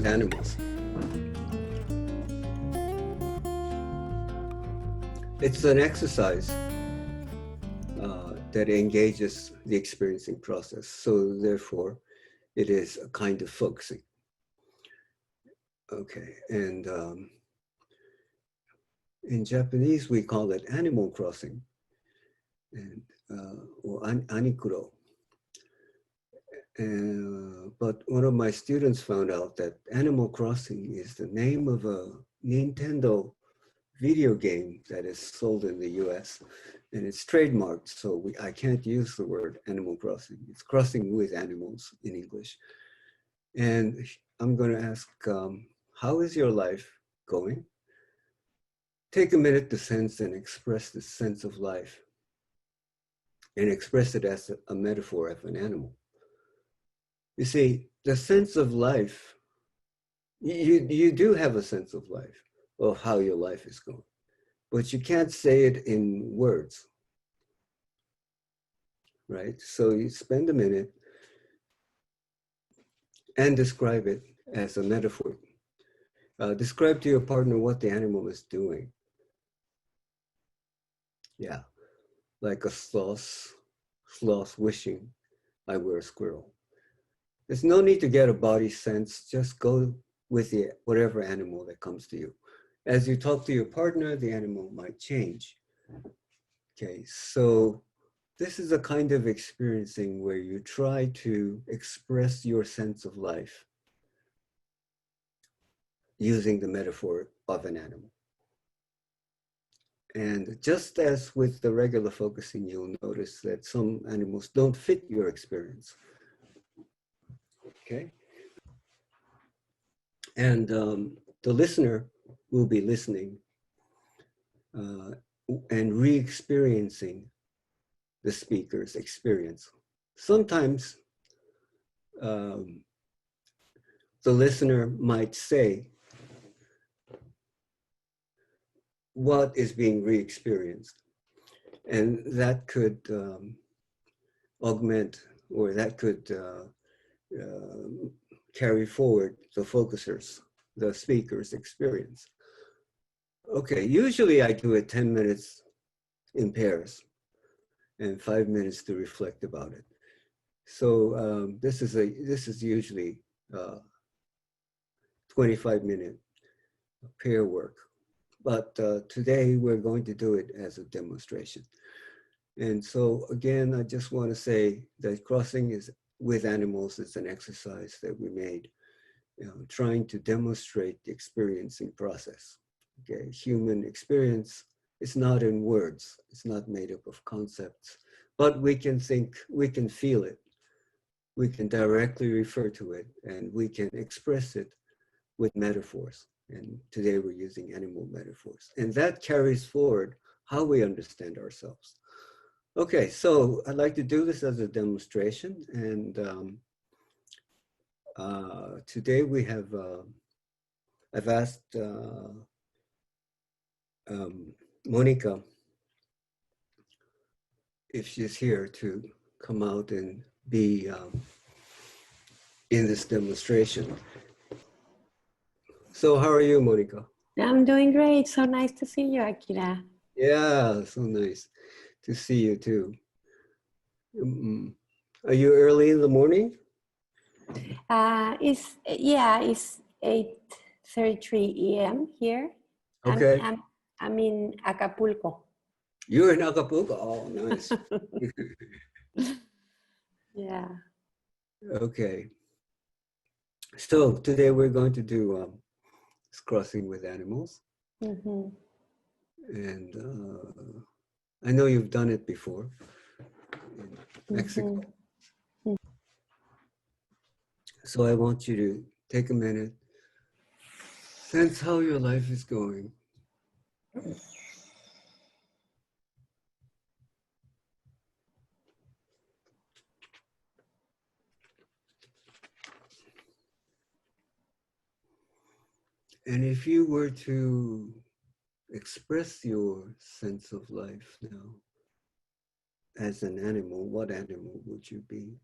with animals. It's an exercise that engages the experiencing process. So therefore, it is a kind of focusing. Okay, and in Japanese, we call it animal crossing, and or anikuro. But one of my students found out that Animal Crossing is the name of a Nintendo video game that is sold in the US, and it's trademarked, so I can't use the word Animal Crossing. It's crossing with animals in English. And I'm going to ask, how is your life going? Take a minute to sense and express the sense of life, and express it as a metaphor of an animal. You see, the sense of life, you do have a sense of life, of how your life is going, but you can't say it in words, right? So you spend a minute and describe it as a metaphor. Describe to your partner what the animal is doing. Yeah, like a sloth wishing I were a squirrel. There's no need to get a body sense, just go with whatever animal that comes to you. As you talk to your partner, the animal might change. Okay, so this is a kind of experiencing where you try to express your sense of life using the metaphor of an animal. And just as with the regular focusing, you'll notice that some animals don't fit your experience. Okay? And the listener will be listening and re-experiencing the speaker's experience. Sometimes the listener might say what is being re-experienced, and that could augment, or that could carry forward the speaker's experience. Okay, usually I do it 10 minutes in pairs and 5 minutes to reflect about it. So this is usually 25-minute pair work. But today we're going to do it as a demonstration. And so again, I just want to say that crossing is with animals is an exercise that we made, trying to demonstrate the experiencing process. Okay, human experience is not in words, it's not made up of concepts, but we can think, we can feel it, we can directly refer to it, and we can express it with metaphors. And today we're using animal metaphors. And that carries forward how we understand ourselves. Okay, so I'd like to do this as a demonstration. And today we have, I've asked Monica if she's here to come out and be in this demonstration. So how are you, Monica? I'm doing great. So nice to see you, Akira. Yeah, so nice to see you too. Are you early in the morning? It's 8:33 a.m. here. Okay. I'm in Acapulco. You're in Acapulco. Oh, nice. Yeah. Okay. So today we're going to do crossing with animals. Mm-hmm. And I know you've done it before in Mexico. Mm-hmm. So I want you to take a minute, sense how your life is going. And if you were to express your sense of life now as an animal, what animal would you be?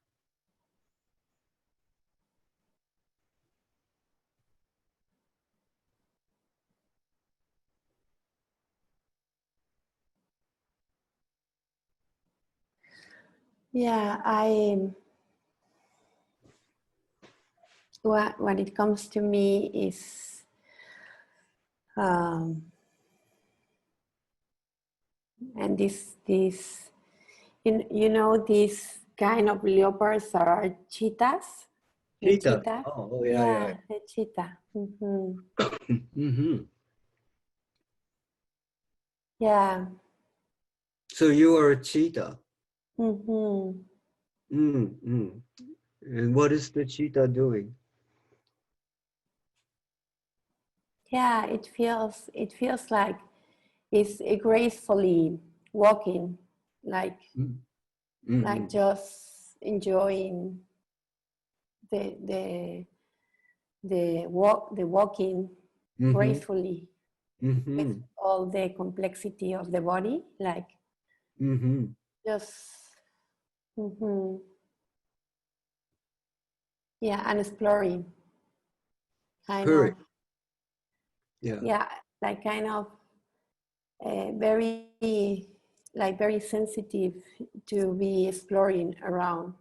Yeah, what it comes to me is and this you know these kind of leopards that are cheetahs. The Cheetah. cheetah. Oh, yeah, yeah. Yeah, the cheetah. Mm-hmm. Yeah. So you are a cheetah. Mm-hmm. Mm-hmm. And what is the cheetah doing? Yeah, it feels like it's gracefully walking, like Mm-hmm. just enjoying the the walking Mm-hmm. gracefully with Mm-hmm. all the complexity of the body, like Mm-hmm. just yeah, and exploring kind of Correct. Yeah. yeah, like kind of very like very sensitive to be exploring around.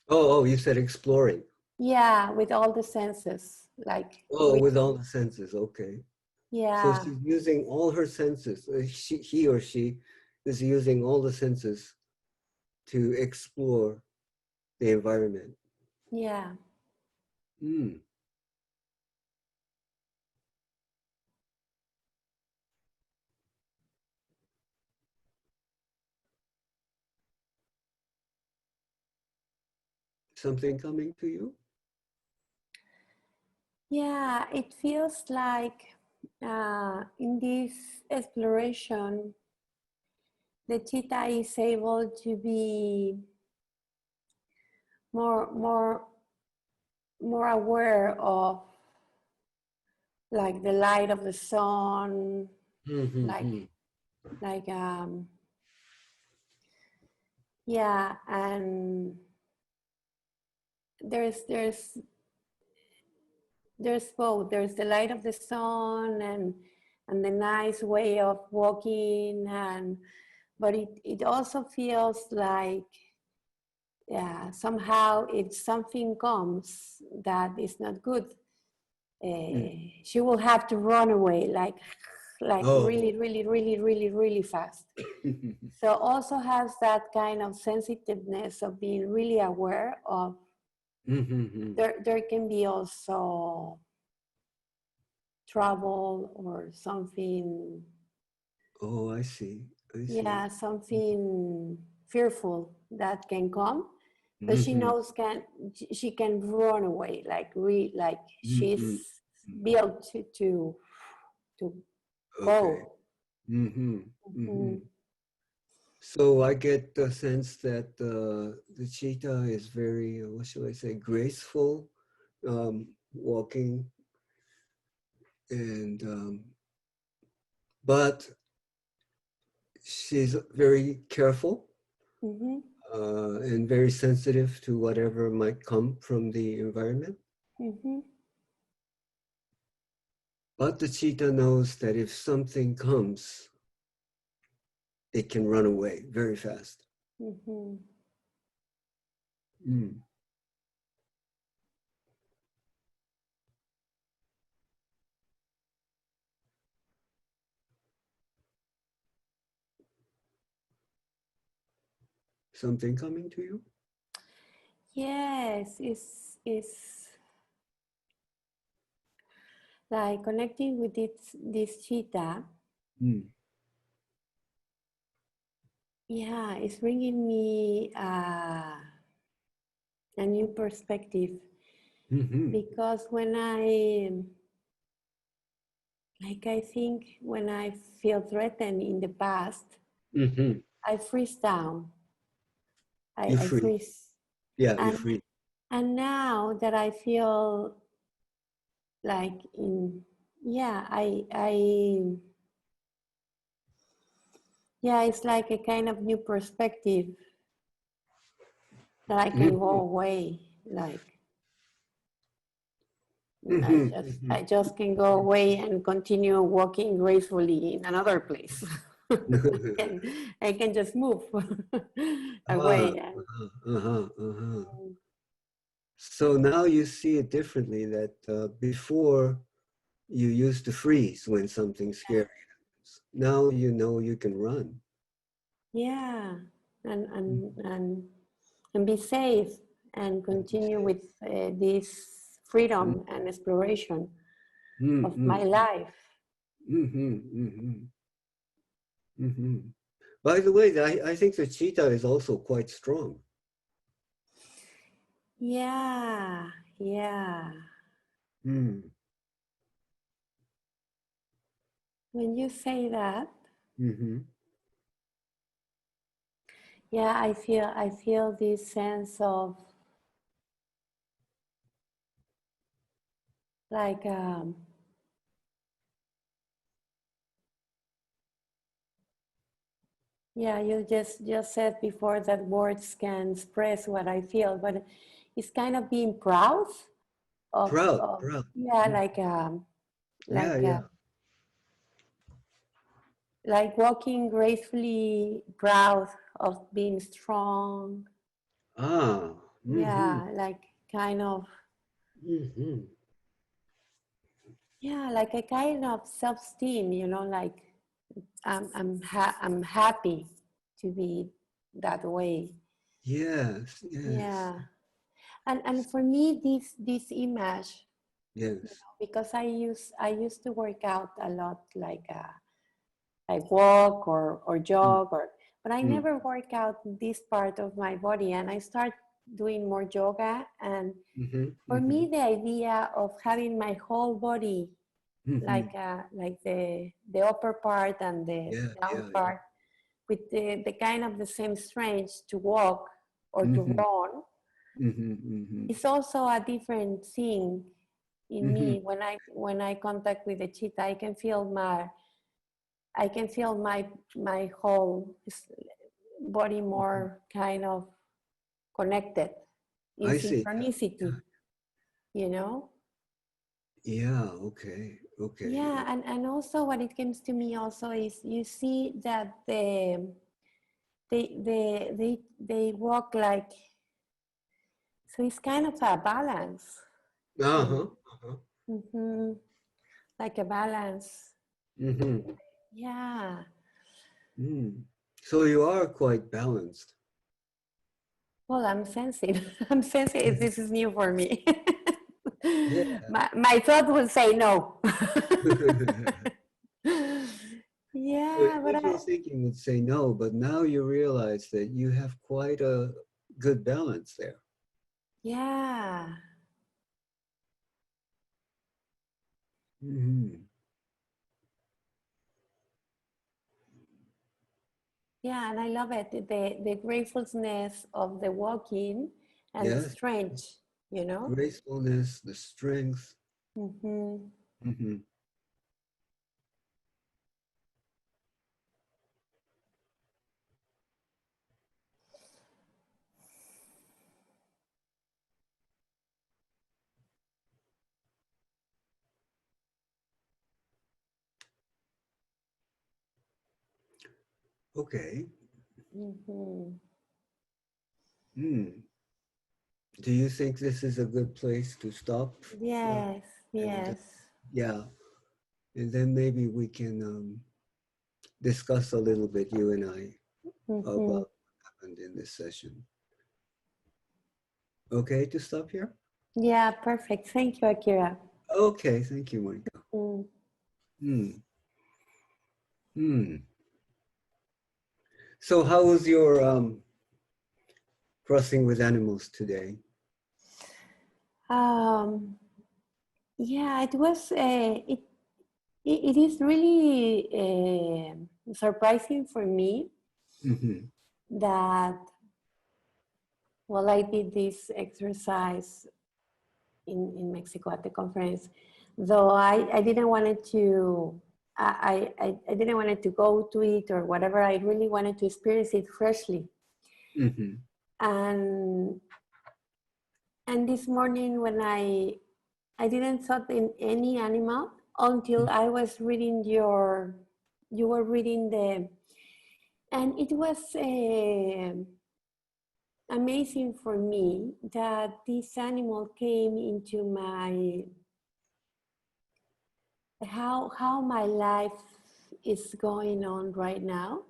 Oh, you said exploring. Yeah, with all the senses, like Oh, with all the senses. Okay. So yeah, she's using all her senses. He or she is using all the senses to explore the environment. yeah, Mm. Something coming to you? yeah. It feels like in this exploration, the cheetah is able to be more more aware of like the light of the sun, like Mm-hmm. like yeah, and there's there's both. There's the light of the sun and the nice way of walking, and but it also feels like yeah, somehow if something comes that is not good, she will have to run away like Oh. really fast. So also has that kind of sensitiveness of being really aware of Mm-hmm. there can be also trouble or something, Oh, I see. I see. yeah, something fearful that can come, but she Mm-hmm. knows she can run away like Mm-hmm. she's built to Okay. go. Mm-hmm. Mm-hmm. Mhm. So I get the sense that the cheetah is very, what should I say, graceful, walking, and but she's very careful Mhm. and very sensitive to whatever might come from the environment. Mhm. But the cheetah knows that if something comes, it can run away very fast. Mhm. Mm. Something coming to you? Yes, it's like connecting with this cheetah. Mm. Yeah, it's bringing me a new perspective Mm-hmm. because I think when I feel threatened in the past, Mm-hmm. I freeze down. You I free. freeze. Yeah, you And free. and now that I feel like in yeah, yeah, it's like a kind of new perspective that I can go Mm-hmm. away. Like Mm-hmm. I just can go away and continue walking gracefully in another place. I can just move Ah, away. so now you see it differently, that before you used to freeze when something scary happens. Now you know you can run. Yeah, and be safe and continue with this freedom and exploration of my life. By the way, I think the cheetah is also quite strong. Yeah, yeah. Mm. When you say that, Mm-hmm. yeah, I feel this sense of like yeah, you just said before that words can express what I feel, but it's kind of being proud of Proud. yeah, Yeah, like yeah. like walking gracefully, proud of being strong. Ah. Mm-hmm. Yeah, like kind of Mm-hmm. yeah, like a kind of self-esteem, like I'm happy to be that way. Yes, yes, Yeah, and for me, this image, yes. because I used to work out a lot, like walk or Mm, jog, but I mm, never work out this part of my body, and I start doing more yoga. And mm-hmm, for mm-hmm, me, the idea of having my whole body, mm-hmm. like the upper part and the Yeah, down yeah, yeah. part, with the kind of the same strength to walk or to Mm-hmm, run, mm-hmm, mm-hmm, it's also a different thing in mm-hmm. me. When I contact with the cheetah, I can feel my whole body more kind of connected in I see. synchronicity, you know? Yeah, okay, okay. Yeah, and also what it comes to me also is you see that they walk like, so it's kind of a balance, you Uh-huh, know? uh-huh. Like a balance. Mm-hmm. Yeah. Mm. So you are quite balanced. Well, I'm sensing. I'm sensing this is new for me. Yeah. my thought would say no. Your Yeah, but usual thinking would say no, but now you realize that you have quite a good balance there. yeah, Mm-hmm. yeah, and I love it. The gratefulness of the walking and the Yes, strength, you know. gracefulness, the strength. Hmm. Mm-hmm. Okay. Hmm. Hmm. Do you think this is a good place to stop? Uh, Yes, and yes. yeah, and then maybe we can discuss a little bit, you and I, about Hmm. what happened in this session. Okay, to stop here? Yeah, perfect. Thank you, Akira. Okay, thank you, Monica. Mm. Hmm. Hmm. So, how was your crossing with animals today? Um, yeah, it was. It is really surprising for me Mm-hmm. that, well, I did this exercise in Mexico at the conference, though I didn't want it to. I didn't want it to go to it or whatever. I really wanted to experience it freshly. Mm-hmm. And this morning when I didn't thought in any animal until I was reading you were reading and it was amazing for me that this animal came into my, how my life is going on right now.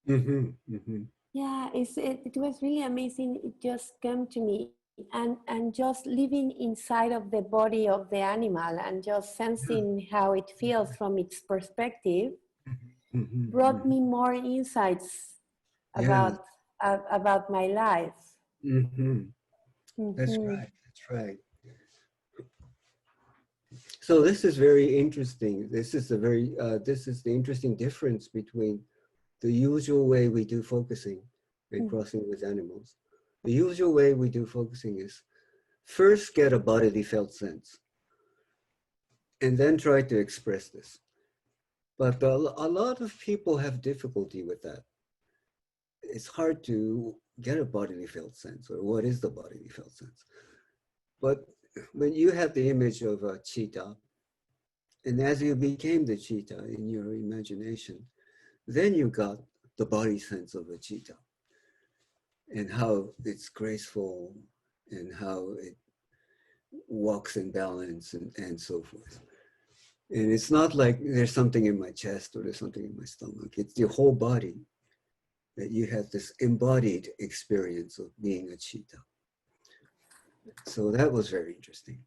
Yeah, it was really amazing. It just came to me, and just living inside of the body of the animal and just sensing how it feels from its perspective brought me more insights Yeah. about my life. That's Mm-hmm. right. That's right. So this is very interesting. This is the interesting difference between the usual way we do focusing and crossing with animals. The usual way we do focusing is first get a bodily felt sense and then try to express this. But a lot of people have difficulty with that. It's hard to get a bodily felt sense, or what is the bodily felt sense? But when you have the image of a cheetah, and as you became the cheetah in your imagination, then you got the body sense of a cheetah and how it's graceful and how it walks in balance and so forth. And it's not like there's something in my chest or there's something in my stomach. It's your whole body that you have this embodied experience of being a cheetah. So that was very interesting.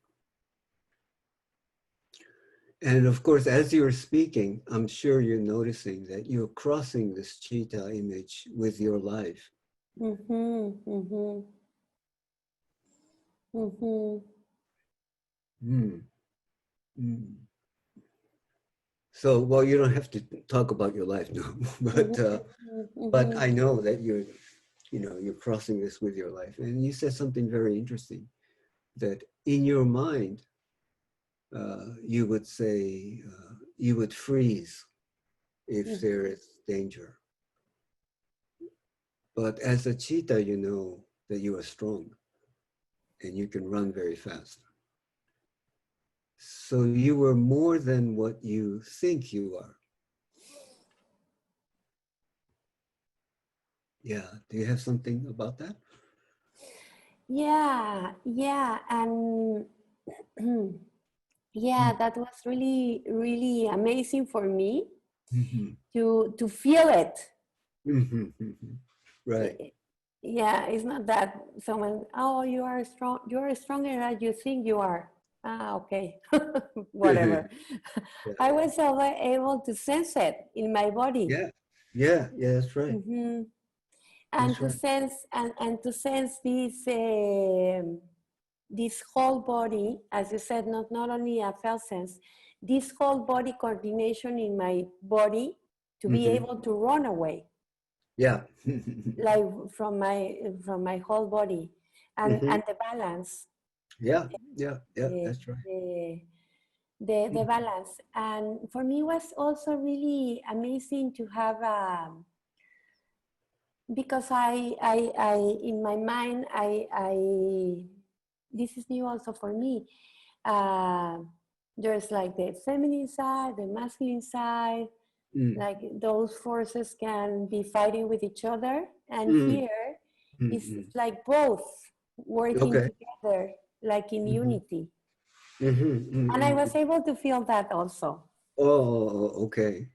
And of course, as you're speaking, I'm sure you're noticing that you're crossing this cheetah image with your life. Mm-hmm. Mm-hmm. Mm-hmm. Mm. Mm. So, well, you don't have to talk about your life now, but I know that you're crossing this with your life. And you said something very interesting, that in your mind, you would say, you would freeze if there is danger. But as a cheetah, you know that you are strong and you can run very fast. So you were more than what you think you are. Yeah. Do you have something about that? Yeah, yeah, and yeah, that was really, really amazing for me Mm-hmm. to feel it. Mm-hmm. Mm-hmm. Right. Yeah, it's not that someone, oh, you are strong, you are stronger than you think you are. Ah, okay, whatever. Yeah. I was able to sense it in my body. Yeah. Yeah. Yeah. That's right. Mm-hmm. And That's to right. sense and to sense this whole body, as you said, not only a felt sense, this whole body coordination in my body to be Mm-hmm. able to run away, Yeah. like from my whole body, Mm-hmm. and the balance, Yeah. Yeah. Yeah. the, That's right. the the balance. And for me, it was also really amazing to have because I in my mind I this is new also for me. There's like the feminine side, the masculine side, Mm. like those forces can be fighting with each other. And Mm. here Mm-hmm. it's like both working Okay. together, like in Mm-hmm. unity. Mm-hmm. And I Mm-hmm. was able to feel that also. Oh, okay.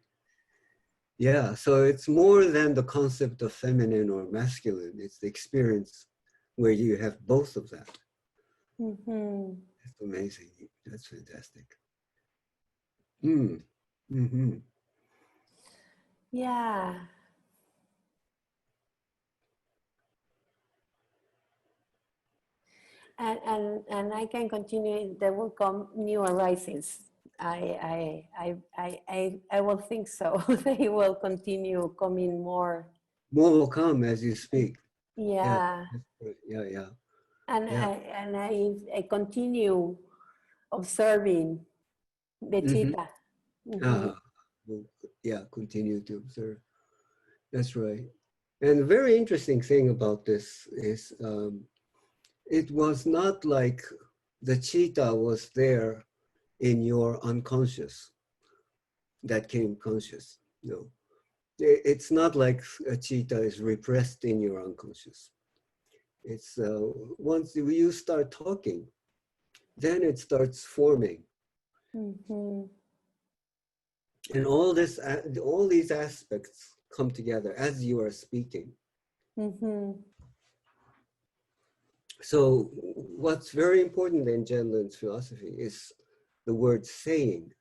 Yeah. So it's more than the concept of feminine or masculine. It's the experience where you have both of that. Mm-hmm. That's amazing. That's fantastic. Mm. Mm-hmm. Yeah. And I can continue. There will come new arisings. I will think so. They will continue coming more. More will come as you speak. Yeah. Yeah, That's good. Yeah. Yeah. and Yeah. I continue observing the Mm-hmm. cheetah. Mm-hmm. Uh-huh. We'll, yeah. Continue to observe. That's right. And the very interesting thing about this is it was not like the cheetah was there in your unconscious that came conscious. No, it's not like a cheetah is repressed in your unconscious. It's once you start talking, then it starts forming. Mm-hmm. And all these aspects come together as you are speaking. Mm-hmm. So what's very important in Gendlin's philosophy is the word saying.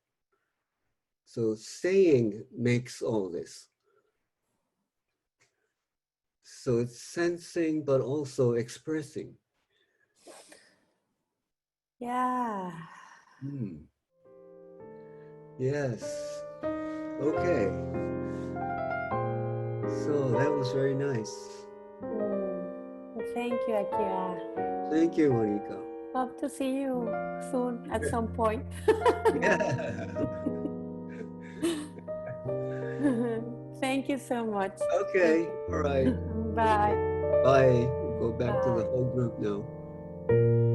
So saying makes all this. So it's sensing, but also expressing. Yeah. Hmm. Yes. Okay. So that was very nice. Well, thank you, Akira. Thank you, Monica. Hope to see you soon at some point. Yeah. Thank you so much. Okay. All right. Bye. Bye. Go back to the Bye. whole group now.